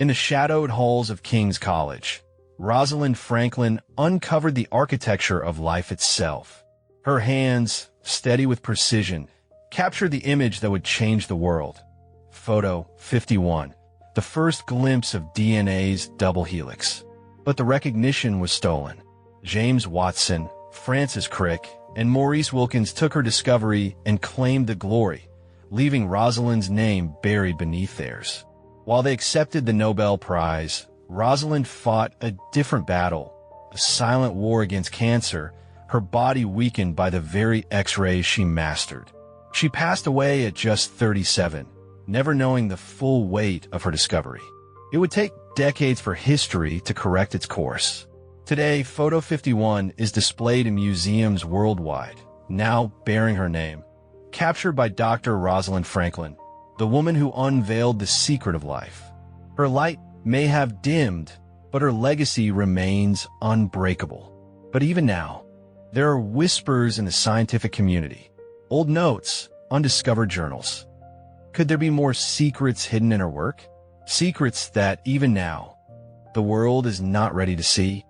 In the shadowed halls of King's College, Rosalind Franklin uncovered the architecture of life itself. Her hands, steady with precision, captured the image that would change the world. Photo 51, the first glimpse of DNA's double helix. But the recognition was stolen. James Watson, Francis Crick, and Maurice Wilkins took her discovery and claimed the glory, leaving Rosalind's name buried beneath theirs. While they accepted the Nobel Prize, Rosalind fought a different battle, a silent war against cancer, her body weakened by the very X-rays she mastered. She passed away at just 37, never knowing the full weight of her discovery. It would take decades for history to correct its course. Today, Photo 51 is displayed in museums worldwide, now bearing her name. Captured by Dr. Rosalind Franklin, the woman who unveiled the secret of life. Her light may have dimmed, but her legacy remains unbreakable. But even now, there are whispers in the scientific community, old notes, undiscovered journals. Could there be more secrets hidden in her work? Secrets that, even now, the world is not ready to see?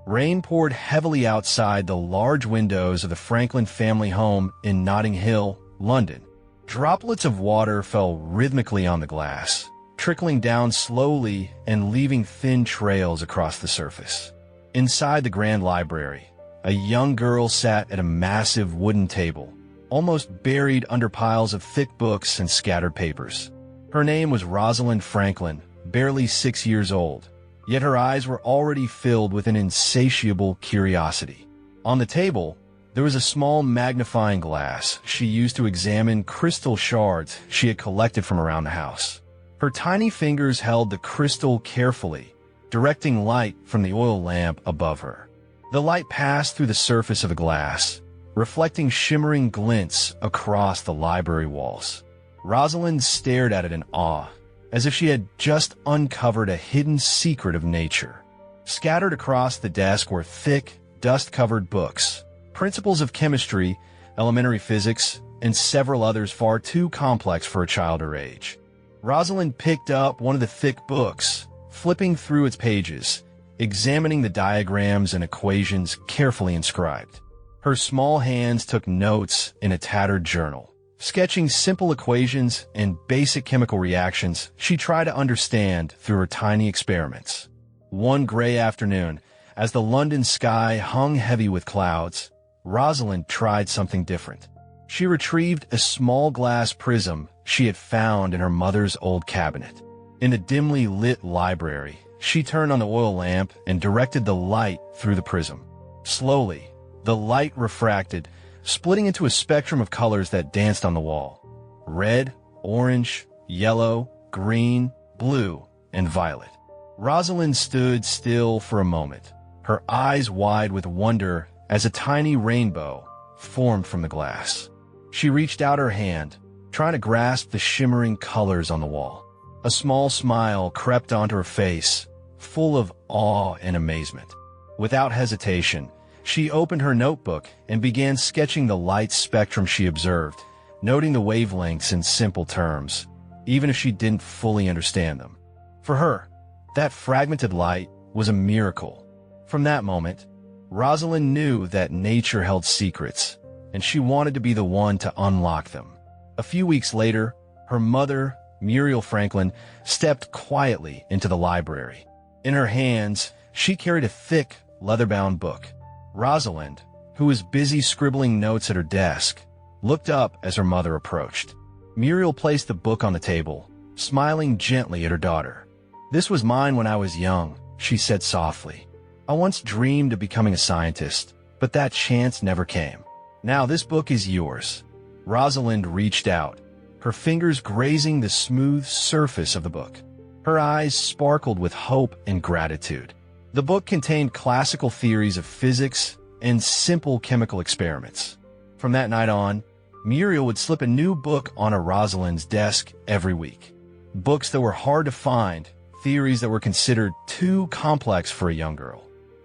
Rain poured heavily outside the large windows of the Franklin family home in Notting Hill, London. Droplets of water fell rhythmically on the glass, trickling down slowly and leaving thin trails across the surface. Inside the grand library, a young girl sat at a massive wooden table, almost buried under piles of thick books and scattered papers. Her name was Rosalind Franklin, barely 6 years old. Yet her eyes were already filled with an insatiable curiosity. On the table, there was a small magnifying glass she used to examine crystal shards she had collected from around the house. Her tiny fingers held the crystal carefully, directing light from the oil lamp above her. The light passed through the surface of the glass, reflecting shimmering glints across the library walls. Rosalind stared at it in awe, as if she had just uncovered a hidden secret of nature. Scattered across the desk were thick, dust-covered books, principles of chemistry, elementary physics, and several others far too complex for a child her age. Rosalind picked up one of the thick books, flipping through its pages, examining the diagrams and equations carefully inscribed. Her small hands took notes in a tattered journal. Sketching simple equations and basic chemical reactions she tried to understand through her tiny experiments. One gray afternoon, as the London sky hung heavy with clouds, Rosalind tried something different. She retrieved a small glass prism she had found in her mother's old cabinet. In the dimly lit library, she turned on the oil lamp and directed the light through the prism. Slowly, the light refracted, splitting into a spectrum of colors that danced on the wall. Red, orange, yellow, green, blue, and violet. Rosalind stood still for a moment, her eyes wide with wonder as a tiny rainbow formed from the glass. She reached out her hand, trying to grasp the shimmering colors on the wall. A small smile crept onto her face, full of awe and amazement. Without hesitation, she opened her notebook and began sketching the light spectrum she observed, noting the wavelengths in simple terms, even if she didn't fully understand them. For her, that fragmented light was a miracle. From that moment, Rosalind knew that nature held secrets, and she wanted to be the one to unlock them. A few weeks later, her mother, Muriel Franklin, stepped quietly into the library. In her hands, she carried a thick, leather-bound book. Rosalind, who was busy scribbling notes at her desk, looked up as her mother approached. Muriel placed the book on the table, smiling gently at her daughter. "This was mine when I was young," she said softly. "I once dreamed of becoming a scientist, but that chance never came. Now this book is yours." Rosalind reached out, her fingers grazing the smooth surface of the book. Her eyes sparkled with hope and gratitude. The book contained classical theories of physics and simple chemical experiments. From that night on, Muriel would slip a new book onto Rosalind's desk every week. Books that were hard to find, theories that were considered too complex for a young girl.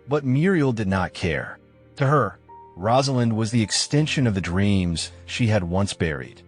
But Muriel did not care. To her, Rosalind was the extension of the dreams she had once buried.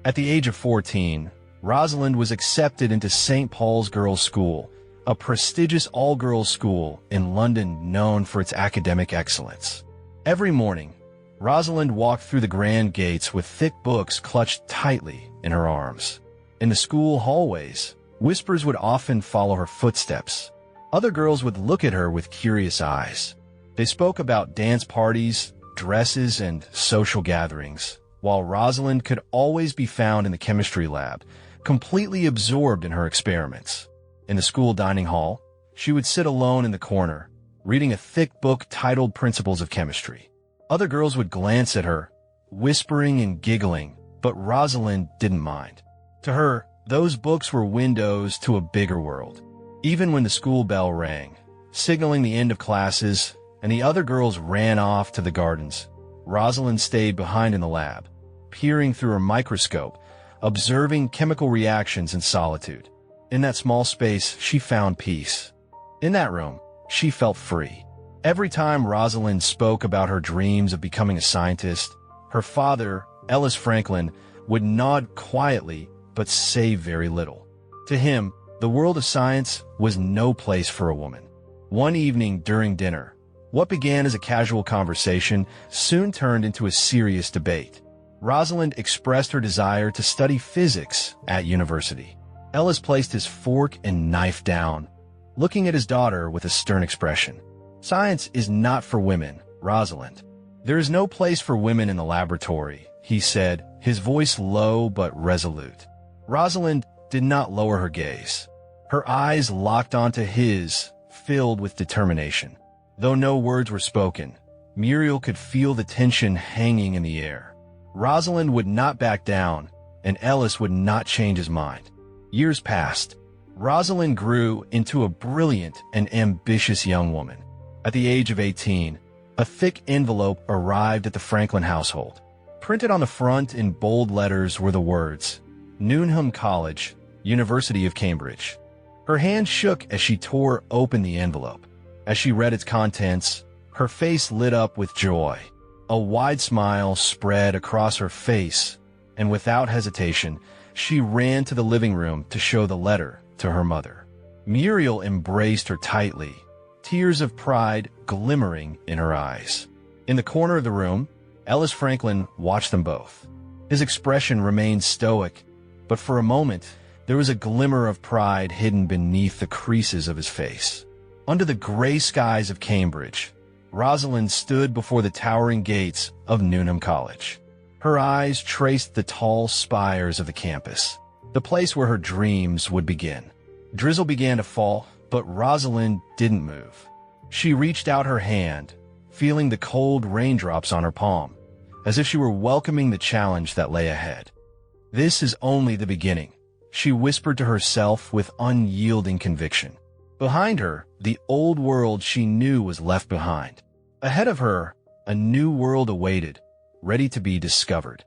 At the age of 14, Rosalind was accepted into St. Paul's Girls' School, a prestigious all-girls school in London known for its academic excellence. Every morning, Rosalind walked through the grand gates with thick books clutched tightly in her arms. In the school hallways, whispers would often follow her footsteps. Other girls would look at her with curious eyes. They spoke about dance parties, dresses, and social gatherings, while Rosalind could always be found in the chemistry lab, completely absorbed in her experiments. In the school dining hall, she would sit alone in the corner, reading a thick book titled Principles of Chemistry. Other girls would glance at her, whispering and giggling, but Rosalind didn't mind. To her, those books were windows to a bigger world. Even when the school bell rang, signaling the end of classes, and the other girls ran off to the gardens, Rosalind stayed behind in the lab, peering through her microscope, observing chemical reactions in solitude. In that small space, she found peace. In that room, she felt free. Every time Rosalind spoke about her dreams of becoming a scientist, her father, Ellis Franklin, would nod quietly but say very little. To him, the world of science was no place for a woman. One evening during dinner, what began as a casual conversation soon turned into a serious debate. Rosalind expressed her desire to study physics at university. Ellis placed his fork and knife down, looking at his daughter with a stern expression. "Science is not for women, Rosalind. There is no place for women in the laboratory," he said, his voice low but resolute. Rosalind did not lower her gaze. Her eyes locked onto his, filled with determination. Though no words were spoken, Muriel could feel the tension hanging in the air. Rosalind would not back down, and Ellis would not change his mind. Years passed. Rosalind grew into a brilliant and ambitious young woman. At the age of 18, a thick envelope arrived at the Franklin household. Printed on the front in bold letters were the words, "Newnham College, University of Cambridge." Her hand shook as she tore open the envelope. As she read its contents, her face lit up with joy. A wide smile spread across her face, and without hesitation, she ran to the living room to show the letter to her mother. Muriel embraced her tightly, tears of pride glimmering in her eyes. In the corner of the room, Ellis Franklin watched them both. His expression remained stoic, but for a moment, there was a glimmer of pride hidden beneath the creases of his face. Under the gray skies of Cambridge, Rosalind stood before the towering gates of Newnham College. Her eyes traced the tall spires of the campus, the place where her dreams would begin. Drizzle began to fall, but Rosalind didn't move. She reached out her hand, feeling the cold raindrops on her palm, as if she were welcoming the challenge that lay ahead. "This is only the beginning," she whispered to herself with unyielding conviction. Behind her, the old world she knew was left behind. Ahead of her, a new world awaited, ready to be discovered.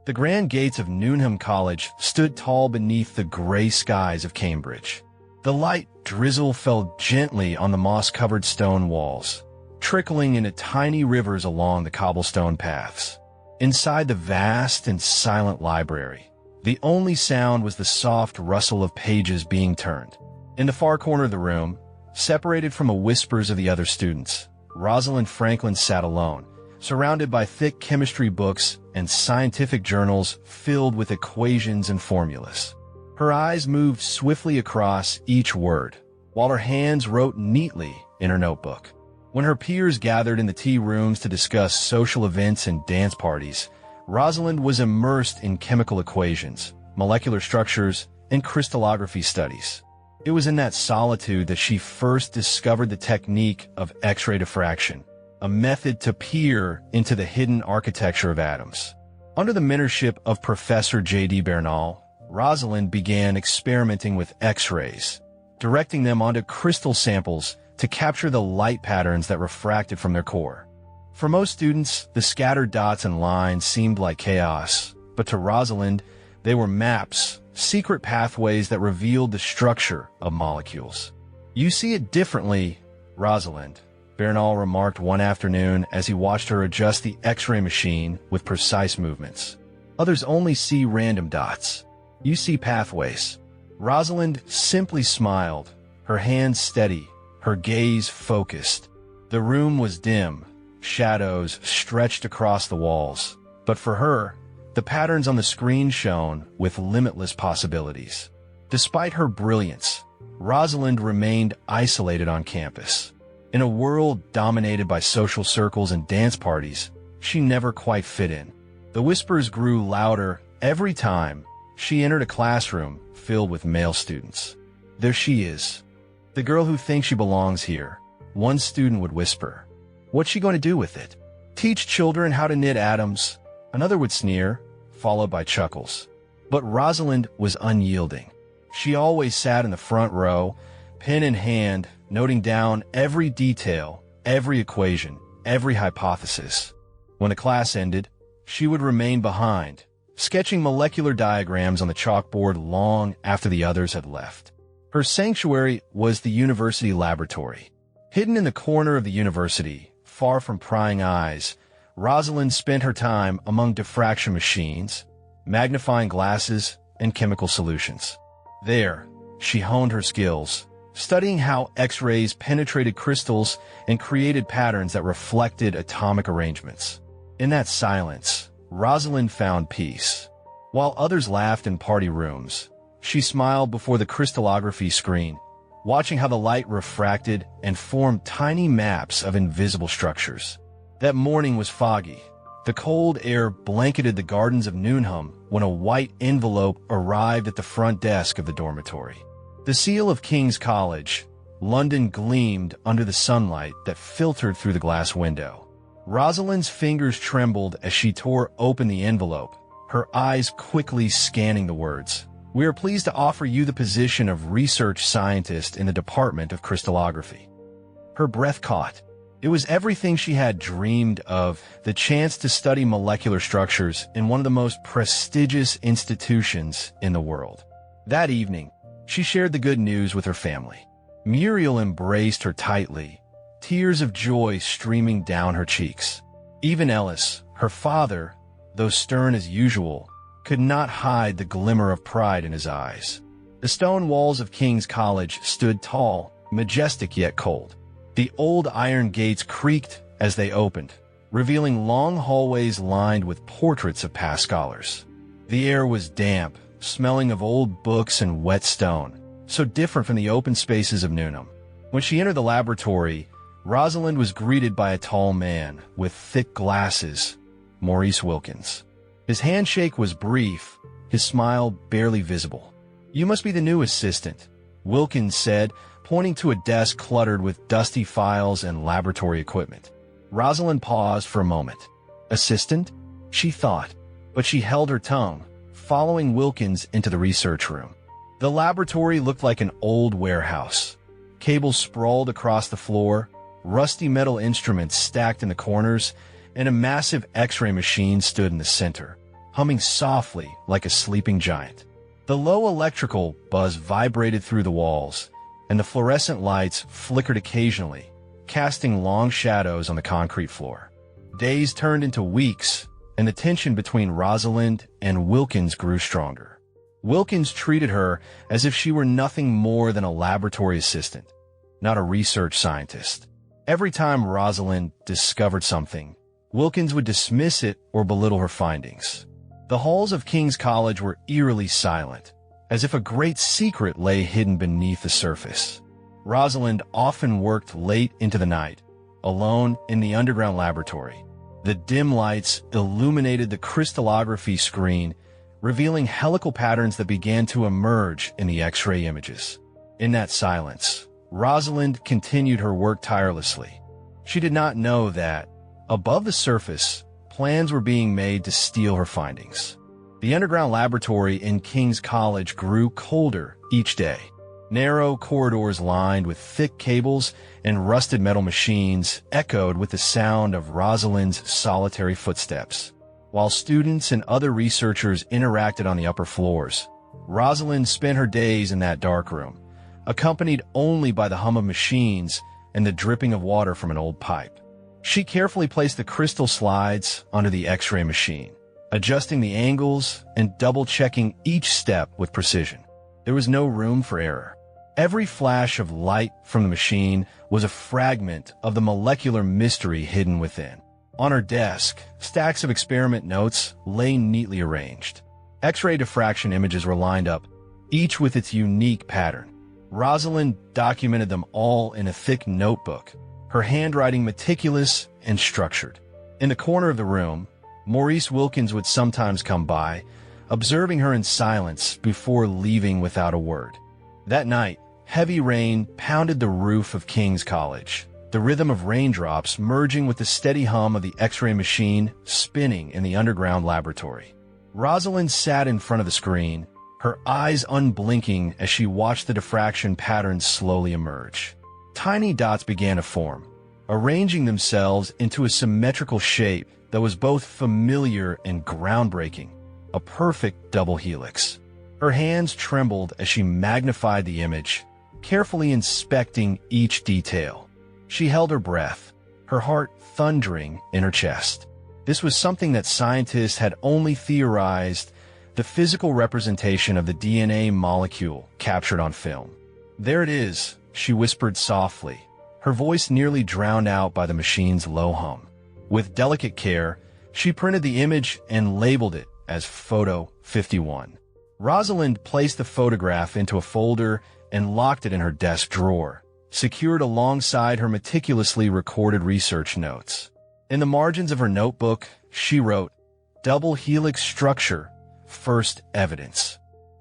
The grand gates of Newnham College stood tall beneath the gray skies of Cambridge. The light drizzle fell gently on the moss-covered stone walls, trickling into tiny rivers along the cobblestone paths. Inside the vast and silent library, the only sound was the soft rustle of pages being turned. In the far corner of the room, separated from the whispers of the other students, Rosalind Franklin sat alone, surrounded by thick chemistry books and scientific journals filled with equations and formulas. Her eyes moved swiftly across each word, while her hands wrote neatly in her notebook. When her peers gathered in the tea rooms to discuss social events and dance parties, Rosalind was immersed in chemical equations, molecular structures, and crystallography studies. It was in that solitude that she first discovered the technique of X-ray diffraction, a method to peer into the hidden architecture of atoms. Under the mentorship of Professor J.D. Bernal, Rosalind began experimenting with X-rays, directing them onto crystal samples to capture the light patterns that refracted from their core. For most students, the scattered dots and lines seemed like chaos, but to Rosalind, they were maps, secret pathways that revealed the structure of molecules. "You see it differently, Rosalind," Bernal remarked one afternoon as he watched her adjust the X-ray machine with precise movements. Others only see random dots. You see pathways. Rosalind simply smiled, her hands steady, her gaze focused. The room was dim, shadows stretched across the walls. But for her, the patterns on the screen shone with limitless possibilities. Despite her brilliance, Rosalind remained isolated on campus. In a world dominated by social circles and dance parties, she never quite fit in. The whispers grew louder every time she entered a classroom filled with male students. There she is, the girl who thinks she belongs here, one student would whisper. What's she going to do with it? Teach children how to knit atoms? Another would sneer, followed by chuckles. But Rosalind was unyielding. She always sat in the front row, pen in hand, noting down every detail, every equation, every hypothesis. When the class ended, she would remain behind, sketching molecular diagrams on the chalkboard long after the others had left. Her sanctuary was the university laboratory. Hidden in the corner of the university, far from prying eyes, Rosalind spent her time among diffraction machines, magnifying glasses, and chemical solutions. There, she honed her skills, studying how X-rays penetrated crystals and created patterns that reflected atomic arrangements. In that silence, Rosalind found peace. While others laughed in party rooms, she smiled before the crystallography screen, watching how the light refracted and formed tiny maps of invisible structures. That morning was foggy. The cold air blanketed the gardens of Newnham when a white envelope arrived at the front desk of the dormitory. The seal of King's College, London, gleamed under the sunlight that filtered through the glass window. Rosalind's fingers trembled as she tore open the envelope, her eyes quickly scanning the words. We are pleased to offer you the position of research scientist in the Department of Crystallography. Her breath caught. It was everything she had dreamed of, the chance to study molecular structures in one of the most prestigious institutions in the world. That evening, she shared the good news with her family. Muriel embraced her tightly, tears of joy streaming down her cheeks. Even Ellis, her father, though stern as usual, could not hide the glimmer of pride in his eyes. The stone walls of King's College stood tall, majestic yet cold. The old iron gates creaked as they opened, revealing long hallways lined with portraits of past scholars. The air was damp, smelling of old books and wet stone, so different from the open spaces of Newnham. When she entered the laboratory, Rosalind was greeted by a tall man with thick glasses, Maurice Wilkins. His handshake was brief, his smile barely visible. You must be the new assistant, Wilkins said, pointing to a desk cluttered with dusty files and laboratory equipment. Rosalind paused for a moment. Assistant? She thought, but she held her tongue, following Wilkins into the research room. The laboratory looked like an old warehouse. Cables sprawled across the floor, rusty metal instruments stacked in the corners, and a massive X-ray machine stood in the center, humming softly like a sleeping giant. The low electrical buzz vibrated through the walls, and the fluorescent lights flickered occasionally, casting long shadows on the concrete floor. Days turned into weeks, and the tension between Rosalind and Wilkins grew stronger. Wilkins treated her as if she were nothing more than a laboratory assistant, not a research scientist. Every time Rosalind discovered something, Wilkins would dismiss it or belittle her findings. The halls of King's College were eerily silent, as if a great secret lay hidden beneath the surface. Rosalind often worked late into the night, alone in the underground laboratory. The dim lights illuminated the crystallography screen, revealing helical patterns that began to emerge in the X-ray images. In that silence, Rosalind continued her work tirelessly. She did not know that, above the surface, plans were being made to steal her findings. The underground laboratory in King's College grew colder each day. Narrow corridors lined with thick cables and rusted metal machines echoed with the sound of Rosalind's solitary footsteps. While students and other researchers interacted on the upper floors, Rosalind spent her days in that dark room, accompanied only by the hum of machines and the dripping of water from an old pipe. She carefully placed the crystal slides onto the X-ray machine, adjusting the angles and double-checking each step with precision. There was no room for error. Every flash of light from the machine was a fragment of the molecular mystery hidden within. On her desk, stacks of experiment notes lay neatly arranged. X-ray diffraction images were lined up, each with its unique pattern. Rosalind documented them all in a thick notebook, her handwriting meticulous and structured. In the corner of the room, Maurice Wilkins would sometimes come by, observing her in silence before leaving without a word. That night, heavy rain pounded the roof of King's College, the rhythm of raindrops merging with the steady hum of the X-ray machine spinning in the underground laboratory. Rosalind sat in front of the screen, her eyes unblinking as she watched the diffraction patterns slowly emerge. Tiny dots began to form, arranging themselves into a symmetrical shape that was both familiar and groundbreaking, a perfect double helix. Her hands trembled as she magnified the image, carefully inspecting each detail. She held her breath, her heart thundering in her chest. This was something that scientists had only theorized, the physical representation of the DNA molecule captured on film. "There it is," she whispered softly, her voice nearly drowned out by the machine's low hum. With delicate care, she printed the image and labeled it as Photo 51. Rosalind placed the photograph into a folder and locked it in her desk drawer, secured alongside her meticulously recorded research notes. In the margins of her notebook, she wrote, "Double helix structure, first evidence."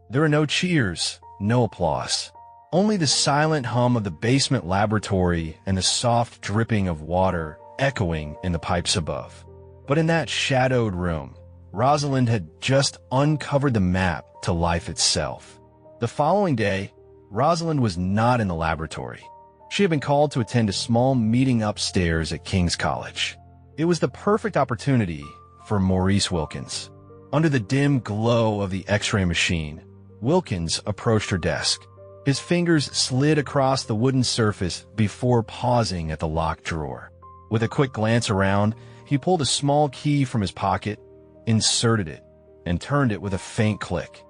There were no cheers, no applause. Only the silent hum of the basement laboratory and the soft dripping of water echoing in the pipes above. But in that shadowed room, Rosalind had just uncovered the map to life itself. The following day, Rosalind was not in the laboratory. She had been called to attend a small meeting upstairs at King's College. It was the perfect opportunity for Maurice Wilkins. Under the dim glow of the X-ray machine, Wilkins approached her desk. His fingers slid across the wooden surface before pausing at the locked drawer. With a quick glance around, he pulled a small key from his pocket, inserted it, and turned it with a faint click.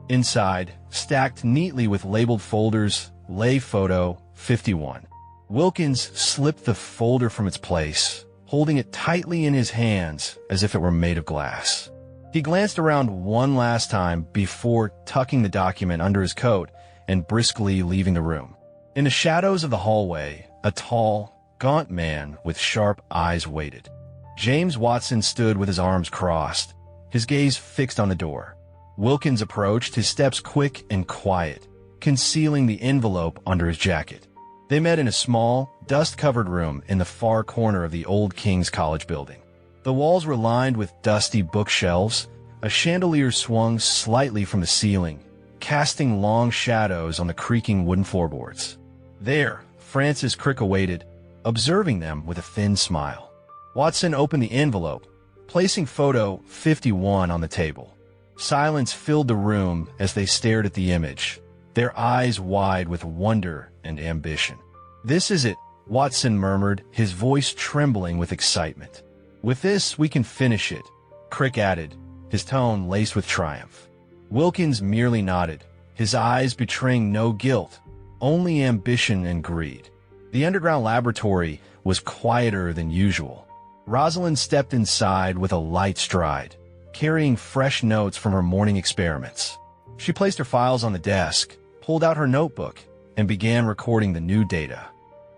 Inside, stacked neatly with labeled folders, lay Photo 51. Wilkins slipped the folder from its place, holding it tightly in his hands as if it were made of glass. He glanced around one last time before tucking the document under his coat and briskly leaving the room. In the shadows of the hallway, a tall, gaunt man with sharp eyes waited. James Watson stood with his arms crossed, his gaze fixed on the door. Wilkins approached, his steps quick and quiet, concealing the envelope under his jacket. They met in a small, dust-covered room in the far corner of the old King's College building. The walls were lined with dusty bookshelves. A chandelier swung slightly from the ceiling, casting long shadows on the creaking wooden floorboards. There, Francis Crick awaited, observing them with a thin smile. Watson opened the envelope, placing Photo 51 on the table. Silence filled the room as they stared at the image, their eyes wide with wonder and ambition. "This is it," Watson murmured, his voice trembling with excitement. "With this, we can finish it," Crick added, his tone laced with triumph. Wilkins merely nodded, his eyes betraying no guilt, only ambition and greed. The underground laboratory was quieter than usual. Rosalind stepped inside with a light stride, carrying fresh notes from her morning experiments. She placed her files on the desk, pulled out her notebook, and began recording the new data.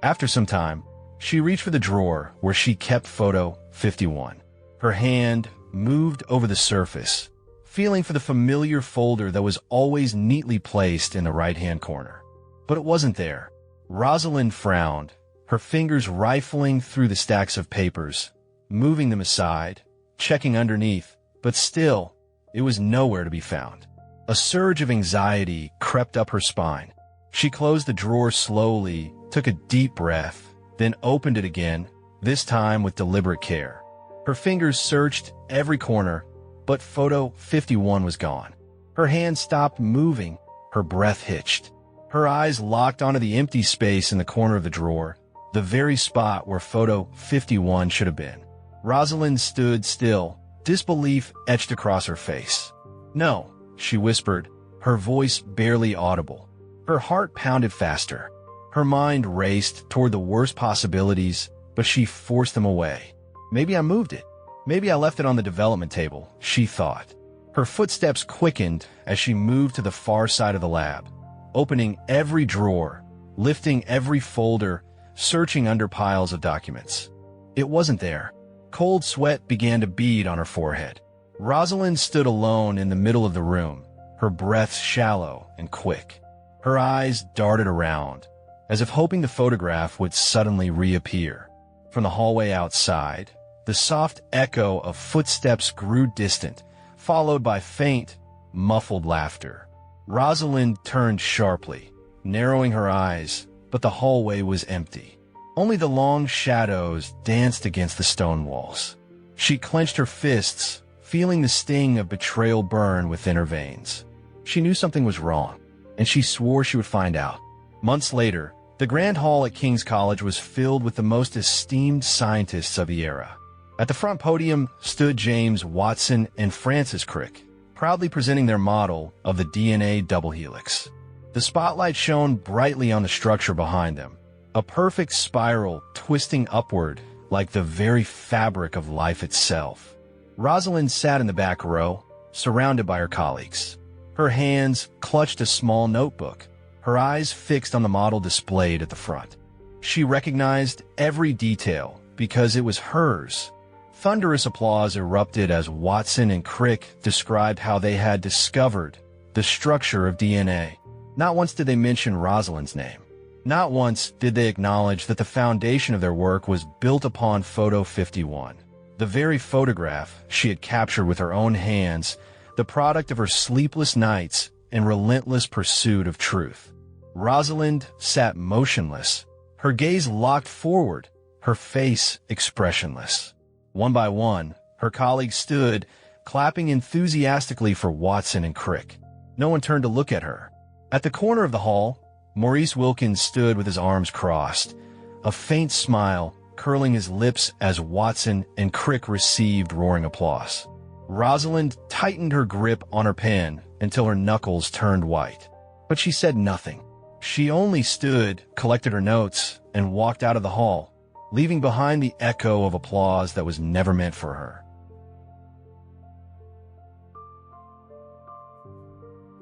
After some time, she reached for the drawer where she kept Photo 51. Her hand moved over the surface, feeling for the familiar folder that was always neatly placed in the right-hand corner. But it wasn't there. Rosalind frowned, her fingers rifling through the stacks of papers, moving them aside, checking underneath, but still, it was nowhere to be found. A surge of anxiety crept up her spine. She closed the drawer slowly, took a deep breath, then opened it again, this time with deliberate care. Her fingers searched every corner, but Photo 51 was gone. Her hand stopped moving, her breath hitched. Her eyes locked onto the empty space in the corner of the drawer, the very spot where photo 51 should have been. Rosalind stood still, disbelief etched across her face. "No," she whispered, her voice barely audible. Her heart pounded faster. Her mind raced toward the worst possibilities, but she forced them away. "Maybe I moved it. Maybe I left it on the development table," she thought. Her footsteps quickened as she moved to the far side of the lab, opening every drawer, lifting every folder, searching under piles of documents. It wasn't there. Cold sweat began to bead on her forehead. Rosalind stood alone in the middle of the room, her breath shallow and quick. Her eyes darted around, as if hoping the photograph would suddenly reappear. From the hallway outside, the soft echo of footsteps grew distant, followed by faint, muffled laughter. Rosalind turned sharply, narrowing her eyes, but the hallway was empty. Only the long shadows danced against the stone walls. She clenched her fists, feeling the sting of betrayal burn within her veins. She knew something was wrong, and she swore she would find out. Months later, the Grand Hall at King's College was filled with the most esteemed scientists of the era. At the front podium stood James Watson and Francis Crick, proudly presenting their model of the DNA double helix. The spotlight shone brightly on the structure behind them, a perfect spiral twisting upward like the very fabric of life itself. Rosalind sat in the back row, surrounded by her colleagues. Her hands clutched a small notebook, her eyes fixed on the model displayed at the front. She recognized every detail because it was hers. Thunderous applause erupted as Watson and Crick described how they had discovered the structure of DNA. Not once did they mention Rosalind's name. Not once did they acknowledge that the foundation of their work was built upon photo 51, the very photograph she had captured with her own hands, the product of her sleepless nights and relentless pursuit of truth. Rosalind sat motionless, her gaze locked forward, her face expressionless. One by one, her colleagues stood, clapping enthusiastically for Watson and Crick. No one turned to look at her. At the corner of the hall, Maurice Wilkins stood with his arms crossed, a faint smile curling his lips as Watson and Crick received roaring applause. Rosalind tightened her grip on her pen until her knuckles turned white. But she said nothing. She only stood, collected her notes, and walked out of the hall, leaving behind the echo of applause that was never meant for her.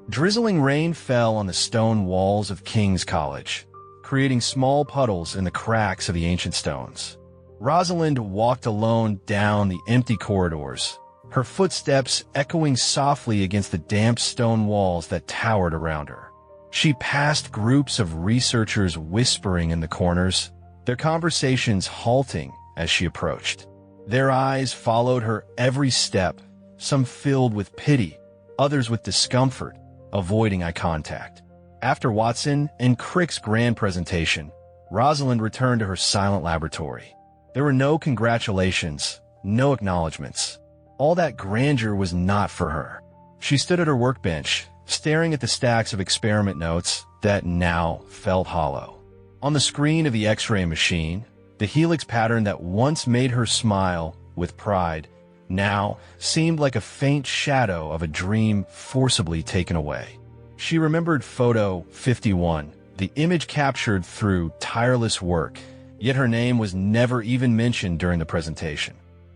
Drizzling rain fell on the stone walls of King's College, creating small puddles in the cracks of the ancient stones. Rosalind walked alone down the empty corridors, her footsteps echoing softly against the damp stone walls that towered around her. She passed groups of researchers whispering in the corners, their conversations halting as she approached. Their eyes followed her every step, some filled with pity, others with discomfort, avoiding eye contact. After Watson and Crick's grand presentation, Rosalind returned to her silent laboratory. There were no congratulations, no acknowledgments. All that grandeur was not for her. She stood at her workbench, staring at the stacks of experiment notes that now felt hollow. On the screen of the X-ray machine, the helix pattern that once made her smile with pride now seemed like a faint shadow of a dream forcibly taken away. She remembered photo 51, the image captured through tireless work, yet her name was never even mentioned during the presentation.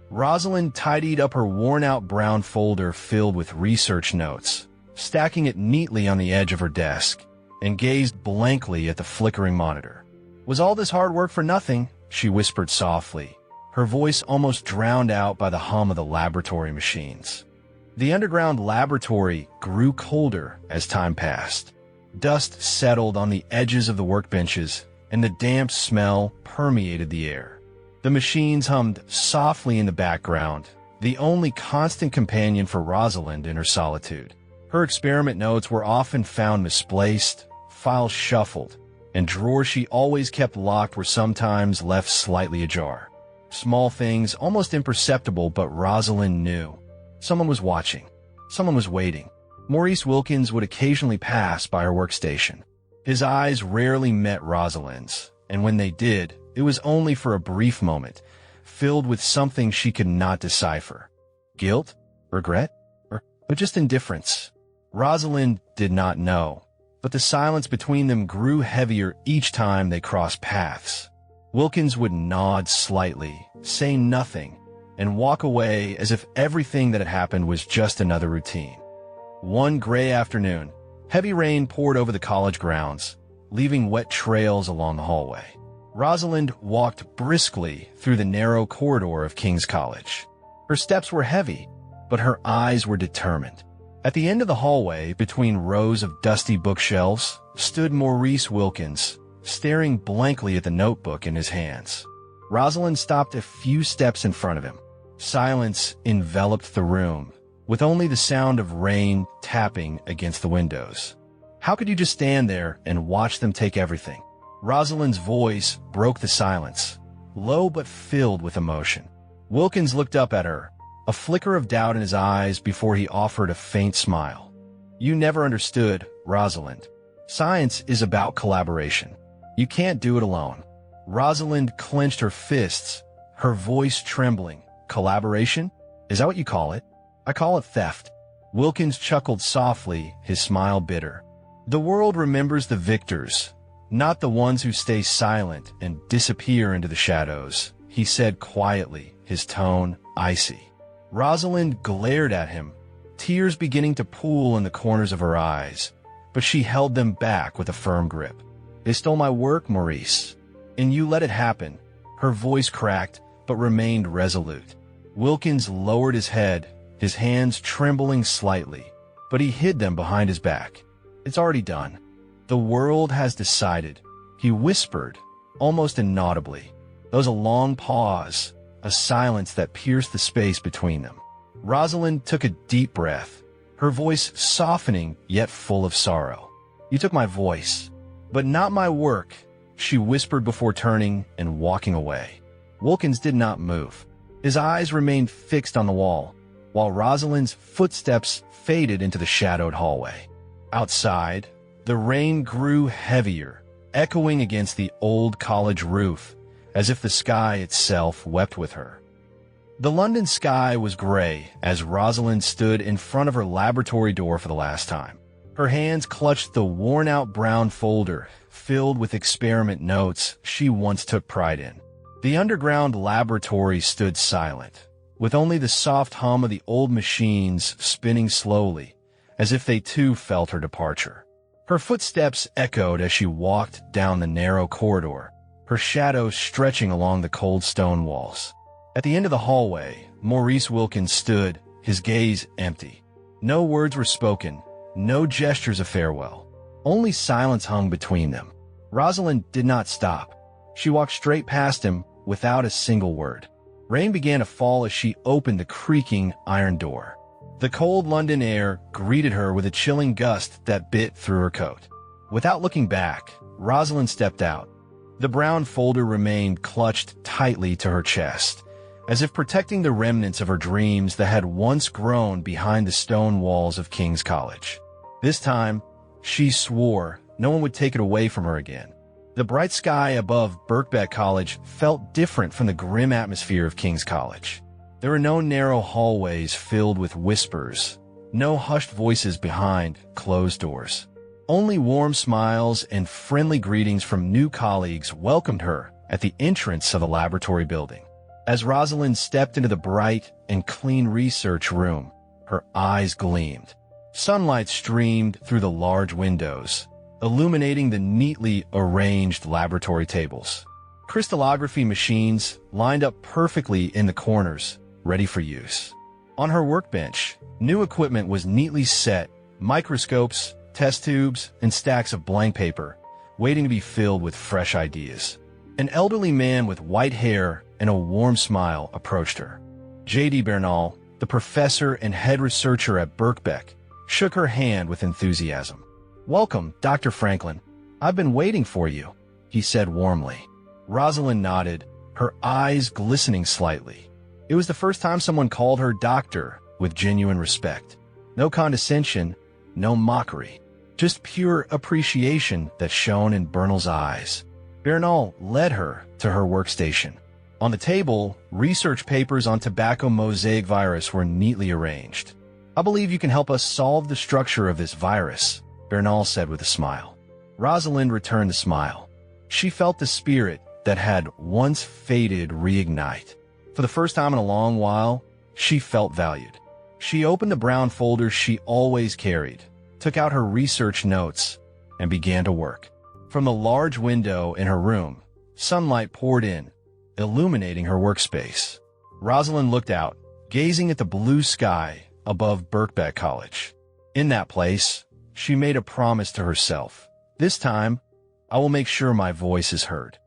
Rosalind tidied up her worn-out brown folder filled with research notes, stacking it neatly on the edge of her desk, and gazed blankly at the flickering monitor. "Was all this hard work for nothing?" she whispered softly, her voice almost drowned out by the hum of the laboratory machines. The underground laboratory grew colder as time passed. Dust settled on the edges of the workbenches, and the damp smell permeated the air. The machines hummed softly in the background, the only constant companion for Rosalind in her solitude. Her experiment notes were often found misplaced, files shuffled, and drawers she always kept locked were sometimes left slightly ajar. Small things, almost imperceptible, but Rosalind knew. Someone was watching. Someone was waiting. Maurice Wilkins would occasionally pass by her workstation. His eyes rarely met Rosalind's, and when they did, It was only for a brief moment, filled with something she could not decipher. Guilt? Regret? Or just indifference? Rosalind did not know, but the silence between them grew heavier each time they crossed paths. Wilkins would nod slightly, say nothing, and walk away as if everything that had happened was just another routine. One gray afternoon, heavy rain poured over the college grounds, leaving wet trails along the hallway. Rosalind walked briskly through the narrow corridor of King's College. Her steps were heavy, but her eyes were determined. At the end of the hallway, between rows of dusty bookshelves, stood Maurice Wilkins, staring blankly at the notebook in his hands. Rosalind stopped a few steps in front of him. Silence enveloped the room, with only the sound of rain tapping against the windows. How could you just stand there and watch them take everything? Rosalind's voice broke the silence, low but filled with emotion. Wilkins looked up at her, a flicker of doubt in his eyes before he offered a faint smile. You never understood, Rosalind. Science is about collaboration. You can't do it alone. Rosalind clenched her fists, her voice trembling. Collaboration? Is that what you call it? I call it theft. Wilkins chuckled softly, his smile bitter. The world remembers the victors, not the ones who stay silent and disappear into the shadows, he said quietly, his tone icy. Rosalind glared at him, tears beginning to pool in the corners of her eyes, but she held them back with a firm grip. They stole my work, Maurice, and you let it happen. Her voice cracked, but remained resolute. Wilkins lowered his head, his hands trembling slightly, but he hid them behind his back. It's already done. The world has decided, he whispered, almost inaudibly. There was a long pause, a silence that pierced the space between them. Rosalind took a deep breath, her voice softening yet full of sorrow. You took my voice, but not my work, she whispered before turning and walking away. Wilkins did not move. His eyes remained fixed on the wall, while Rosalind's footsteps faded into the shadowed hallway. Outside, the rain grew heavier, echoing against the old college roof, as if the sky itself wept with her. The London sky was gray as Rosalind stood in front of her laboratory door for the last time. Her hands clutched the worn-out brown folder filled with experiment notes she once took pride in. The underground laboratory stood silent, with only the soft hum of the old machines spinning slowly, as if they too felt her departure. Her footsteps echoed as she walked down the narrow corridor, her shadow stretching along the cold stone walls. At the end of the hallway, Maurice Wilkins stood, his gaze empty. No words were spoken, no gestures of farewell. Only silence hung between them. Rosalind did not stop. She walked straight past him without a single word. Rain began to fall as she opened the creaking iron door. The cold London air greeted her with a chilling gust that bit through her coat. Without looking back, Rosalind stepped out. The brown folder remained clutched tightly to her chest, as if protecting the remnants of her dreams that had once grown behind the stone walls of King's College. This time, she swore no one would take it away from her again. The bright sky above Birkbeck College felt different from the grim atmosphere of King's College. There were no narrow hallways filled with whispers, no hushed voices behind closed doors. Only warm smiles and friendly greetings from new colleagues welcomed her at the entrance of the laboratory building. As Rosalind stepped into the bright and clean research room, her eyes gleamed. Sunlight streamed through the large windows, illuminating the neatly arranged laboratory tables. Crystallography machines lined up perfectly in the corners, ready for use. On her workbench, new equipment was neatly set, microscopes, test tubes, and stacks of blank paper, waiting to be filled with fresh ideas. An elderly man with white hair and a warm smile approached her. J.D. Bernal, the professor and head researcher at Birkbeck, shook her hand with enthusiasm. "Welcome, Dr. Franklin. I've been waiting for you," he said warmly. Rosalind nodded, her eyes glistening slightly. It was the first time someone called her doctor with genuine respect. No condescension, no mockery, just pure appreciation that shone in Bernal's eyes. Bernal led her to her workstation. On the table, research papers on tobacco mosaic virus were neatly arranged. "I believe you can help us solve the structure of this virus," Bernal said with a smile. Rosalind returned the smile. She felt the spirit that had once faded reignite. For the first time in a long while, she felt valued. She opened the brown folder she always carried, took out her research notes, and began to work. From the large window in her room, sunlight poured in, illuminating her workspace. Rosalind looked out, gazing at the blue sky above Birkbeck College. In that place, she made a promise to herself. "This time, I will make sure my voice is heard."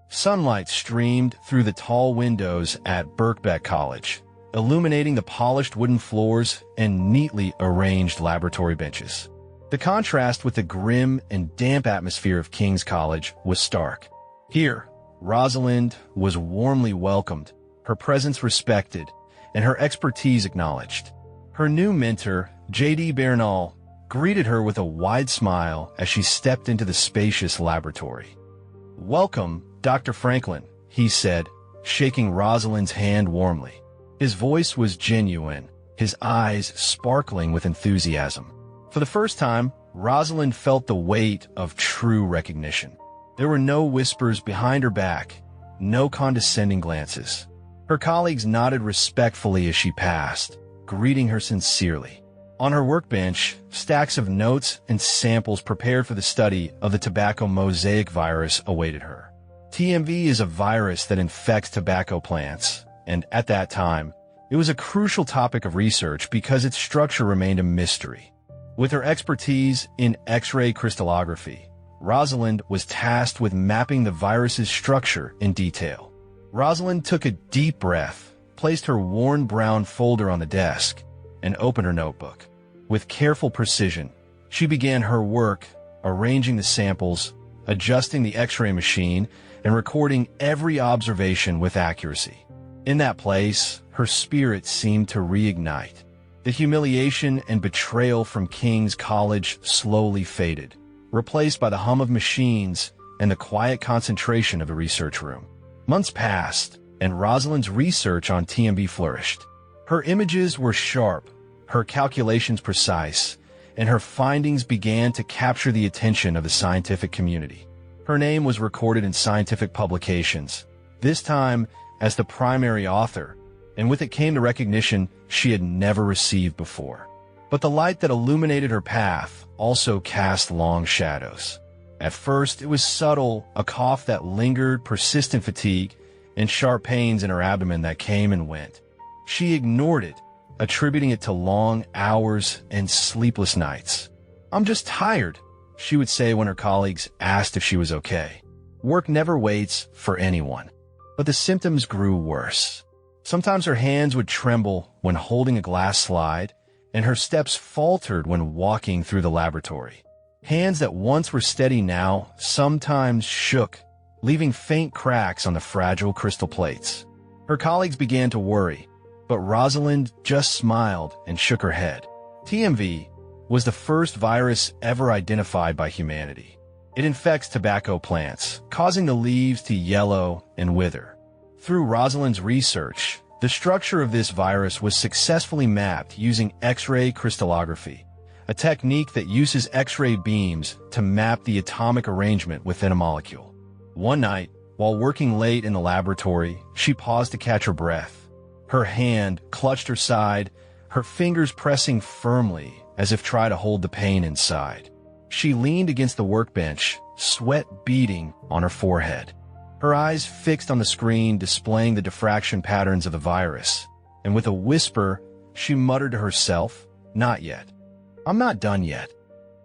Sunlight streamed through the tall windows at Birkbeck College, illuminating the polished wooden floors and neatly arranged laboratory benches. The contrast with the grim and damp atmosphere of King's College was stark. Here, Rosalind was warmly welcomed, her presence respected, and her expertise acknowledged. Her new mentor, J.D. Bernal, greeted her with a wide smile as she stepped into the spacious laboratory. "Welcome, Dr. Franklin," he said, shaking Rosalind's hand warmly. His voice was genuine, his eyes sparkling with enthusiasm. For the first time, Rosalind felt the weight of true recognition. There were no whispers behind her back, no condescending glances. Her colleagues nodded respectfully as she passed, greeting her sincerely. On her workbench, stacks of notes and samples prepared for the study of the tobacco mosaic virus awaited her. TMV is a virus that infects tobacco plants, and at that time, it was a crucial topic of research because its structure remained a mystery. With her expertise in X-ray crystallography, Rosalind was tasked with mapping the virus's structure in detail. Rosalind took a deep breath, placed her worn brown folder on the desk, and opened her notebook. With careful precision, she began her work, arranging the samples, adjusting the X-ray machine, and recording every observation with accuracy. In that place, her spirit seemed to reignite. The humiliation and betrayal from King's College slowly faded, replaced by the hum of machines and the quiet concentration of the research room. Months passed, and Rosalind's research on TMB flourished. Her images were sharp, her calculations precise, and her findings began to capture the attention of the scientific community. Her name was recorded in scientific publications, this time as the primary author, and with it came the recognition she had never received before. But the light that illuminated her path also cast long shadows. At first, it was subtle, a cough that lingered, persistent fatigue, and sharp pains in her abdomen that came and went. She ignored it, attributing it to long hours and sleepless nights. "I'm just tired," she would say when her colleagues asked if she was okay. Work never waits for anyone. But the symptoms grew worse. Sometimes her hands would tremble when holding a glass slide, and her steps faltered when walking through the laboratory. Hands that once were steady now sometimes shook, leaving faint cracks on the fragile crystal plates. Her colleagues began to worry, but Rosalind just smiled and shook her head. TMV was the first virus ever identified by humanity. It infects tobacco plants, causing the leaves to yellow and wither. Through Rosalind's research, the structure of this virus was successfully mapped using X-ray crystallography, a technique that uses X-ray beams to map the atomic arrangement within a molecule. One night, while working late in the laboratory, she paused to catch her breath. Her hand clutched her side, her fingers pressing firmly as if trying to hold the pain inside. She leaned against the workbench, sweat beading on her forehead. Her eyes fixed on the screen displaying the diffraction patterns of the virus, and with a whisper, she muttered to herself, "Not yet. I'm not done yet."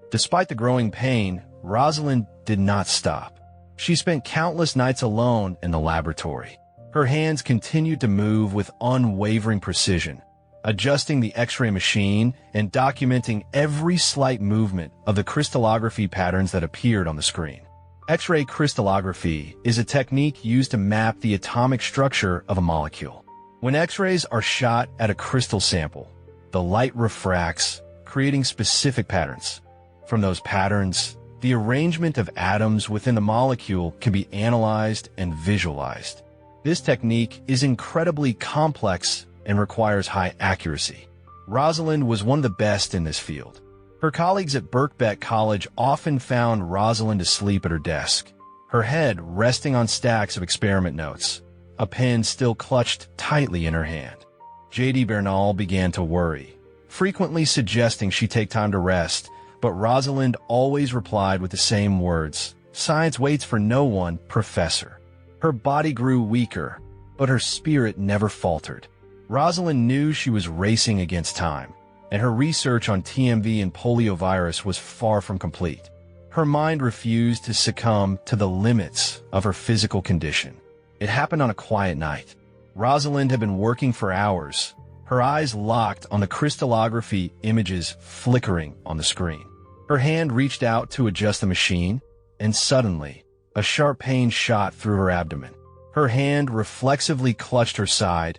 Despite the growing pain, Rosalind did not stop. She spent countless nights alone in the laboratory. Her hands continued to move with unwavering precision, adjusting the X-ray machine and documenting every slight movement of the crystallography patterns that appeared on the screen. X-ray crystallography is a technique used to map the atomic structure of a molecule. When X-rays are shot at a crystal sample, the light refracts, creating specific patterns. From those patterns, the arrangement of atoms within the molecule can be analyzed and visualized. This technique is incredibly complex and requires high accuracy. Rosalind was one of the best in this field. Her colleagues at Birkbeck College often found Rosalind asleep at her desk, her head resting on stacks of experiment notes, a pen still clutched tightly in her hand. J.D. Bernal began to worry, frequently suggesting she take time to rest, but Rosalind always replied with the same words, "Science waits for no one, Professor." Her body grew weaker, but her spirit never faltered. Rosalind knew she was racing against time, and her research on TMV and poliovirus was far from complete. Her mind refused to succumb to the limits of her physical condition. It happened on a quiet night. Rosalind had been working for hours, her eyes locked on the crystallography images flickering on the screen. Her hand reached out to adjust the machine, and suddenly, a sharp pain shot through her abdomen. Her hand reflexively clutched her side,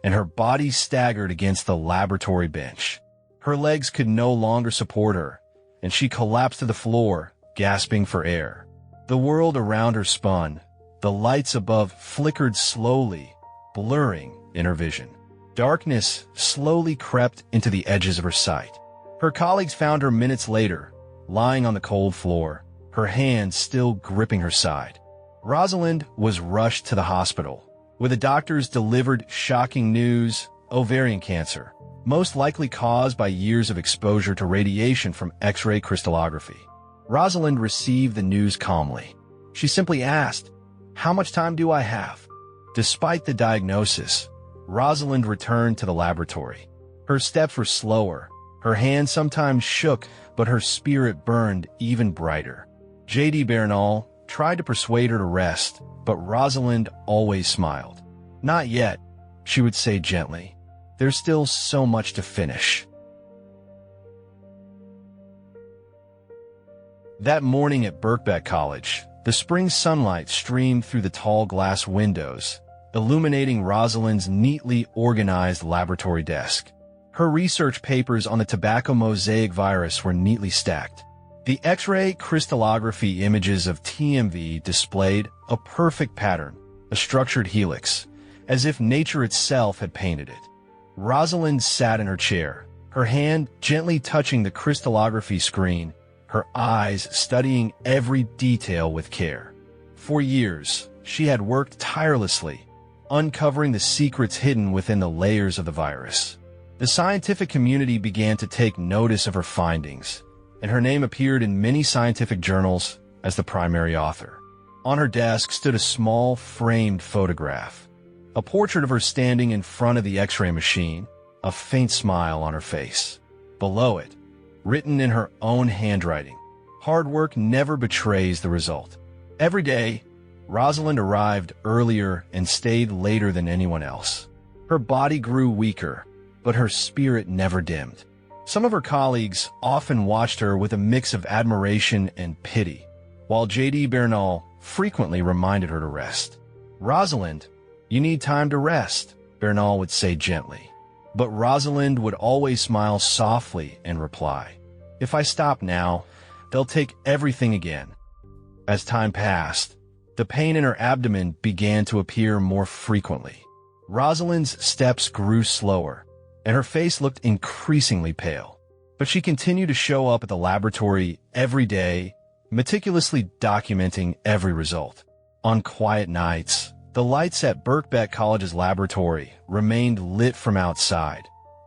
and her body staggered against the laboratory bench. Her legs could no longer support her, and she collapsed to the floor, gasping for air. The world around her spun. The lights above flickered slowly, blurring in her vision. Darkness slowly crept into the edges of her sight. Her colleagues found her minutes later, lying on the cold floor, her hands still gripping her side. Rosalind was rushed to the hospital, where the doctors delivered shocking news: ovarian cancer, most likely caused by years of exposure to radiation from X-ray crystallography. Rosalind received the news calmly. She simply asked, "How much time do I have?" Despite the diagnosis, Rosalind returned to the laboratory. Her steps were slower, her hands sometimes shook, but her spirit burned even brighter. J.D. Bernal tried to persuade her to rest, but Rosalind always smiled. "Not yet," she would say gently. "There's still so much to finish." That morning at Birkbeck College, the spring sunlight streamed through the tall glass windows, illuminating Rosalind's neatly organized laboratory desk. Her research papers on the tobacco mosaic virus were neatly stacked. The X-ray crystallography images of TMV displayed a perfect pattern, a structured helix, as if nature itself had painted it. Rosalind sat in her chair, her hand gently touching the crystallography screen, her eyes studying every detail with care. For years, she had worked tirelessly, uncovering the secrets hidden within the layers of the virus. The scientific community began to take notice of her findings, and her name appeared in many scientific journals as the primary author. On her desk stood a small, framed photograph, a portrait of her standing in front of the X-ray machine, a faint smile on her face. Below it, written in her own handwriting, "Hard work never betrays the result." Every day, Rosalind arrived earlier and stayed later than anyone else. Her body grew weaker, but her spirit never dimmed. Some of her colleagues often watched her with a mix of admiration and pity, while J.D. Bernal frequently reminded her to rest. "Rosalind, you need time to rest," Bernal would say gently. But Rosalind would always smile softly and reply, "If I stop now, they'll take everything again." As time passed, the pain in her abdomen began to appear more frequently. Rosalind's steps grew slower, and her face looked increasingly pale. But she continued to show up at the laboratory every day, meticulously documenting every result. On quiet nights, the lights at Birkbeck College's laboratory remained lit from outside.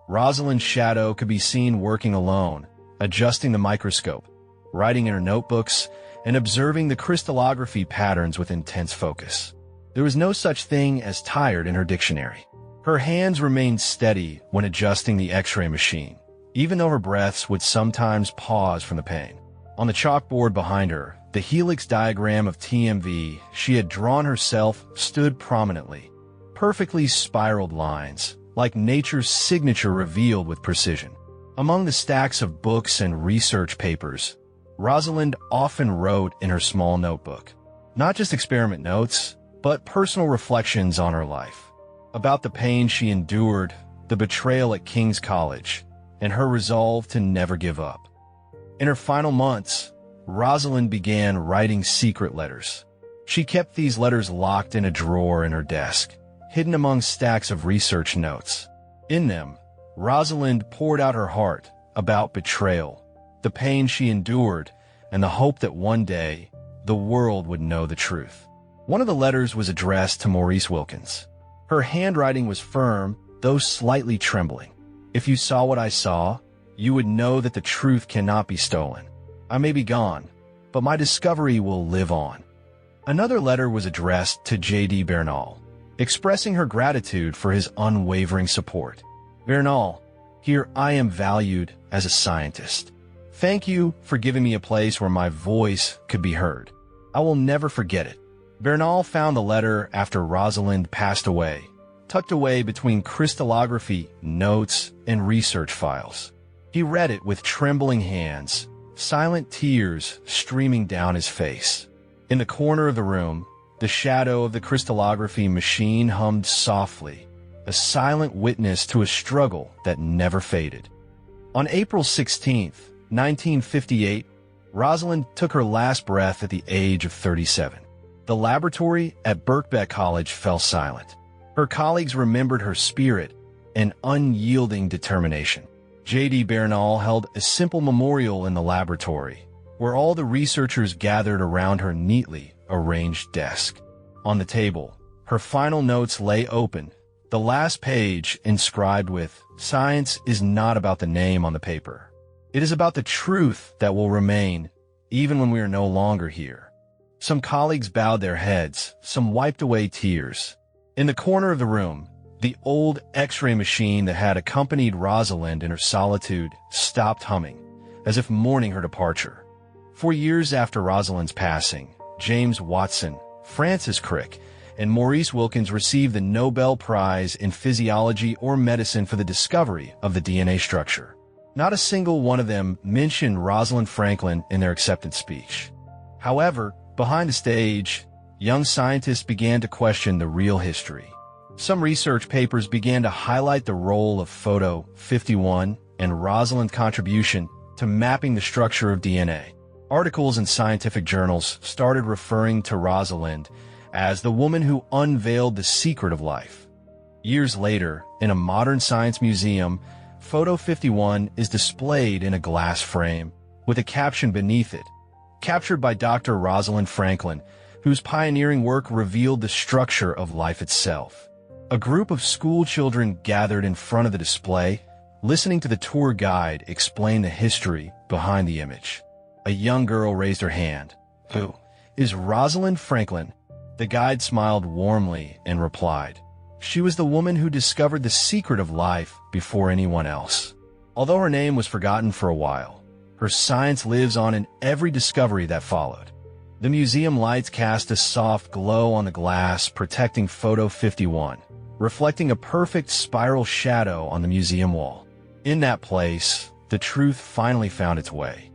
Rosalind's shadow could be seen working alone, adjusting the microscope, writing in her notebooks, and observing the crystallography patterns with intense focus. There was no such thing as tired in her dictionary. Her hands remained steady when adjusting the X-ray machine, even though her breaths would sometimes pause from the pain. On the chalkboard behind her, the helix diagram of TMV she had drawn herself stood prominently, perfectly spiraled lines, like nature's signature revealed with precision. Among the stacks of books and research papers, Rosalind often wrote in her small notebook, not just experiment notes, but personal reflections on her life, about the pain she endured, the betrayal at King's College, and her resolve to never give up. In her final months, Rosalind began writing secret letters. She kept these letters locked in a drawer in her desk, hidden among stacks of research notes. In them, Rosalind poured out her heart about betrayal, the pain she endured, and the hope that one day the world would know the truth. One of the letters was addressed to Maurice Wilkins. Her handwriting was firm, though slightly trembling. "If you saw what I saw, you would know that the truth cannot be stolen. I may be gone, but my discovery will live on." Another letter was addressed to J.D. Bernal, expressing her gratitude for his unwavering support. "Bernal, here I am valued as a scientist. Thank you for giving me a place where my voice could be heard. I will never forget it." Bernal found the letter after Rosalind passed away, tucked away between crystallography, notes, and research files. He read it with trembling hands, silent tears streaming down his face. In the corner of the room, the shadow of the crystallography machine hummed softly, a silent witness to a struggle that never faded. On April 16, 1958, Rosalind took her last breath at the age of 37. The laboratory at Birkbeck College fell silent. Her colleagues remembered her spirit and unyielding determination. J.D. Bernal held a simple memorial in the laboratory, where all the researchers gathered around her neatly arranged desk. On the table, her final notes lay open, the last page inscribed with, "Science is not about the name on the paper. It is about the truth that will remain, even when we are no longer here." Some colleagues bowed their heads, some wiped away tears. In the corner of the room, the old X-ray machine that had accompanied Rosalind in her solitude stopped humming, as if mourning her departure. 4 years after Rosalind's passing, James Watson, Francis Crick, and Maurice Wilkins received the Nobel Prize in Physiology or Medicine for the discovery of the DNA structure. Not a single one of them mentioned Rosalind Franklin in their acceptance speech. However, behind the stage, young scientists began to question the real history. Some research papers began to highlight the role of Photo 51 and Rosalind's contribution to mapping the structure of DNA. Articles in scientific journals started referring to Rosalind as the woman who unveiled the secret of life. Years later, in a modern science museum, Photo 51 is displayed in a glass frame with a caption beneath it, captured by Dr. Rosalind Franklin, whose pioneering work revealed the structure of life itself. A group of school children gathered in front of the display, listening to the tour guide explain the history behind the image. A young girl raised her hand. "Who is Rosalind Franklin?" The guide smiled warmly and replied, "She was the woman who discovered the secret of life before anyone else." Although her name was forgotten for a while, her science lives on in every discovery that followed. The museum lights cast a soft glow on the glass protecting Photo 51, reflecting a perfect spiral shadow on the museum wall. In that place, the truth finally found its way.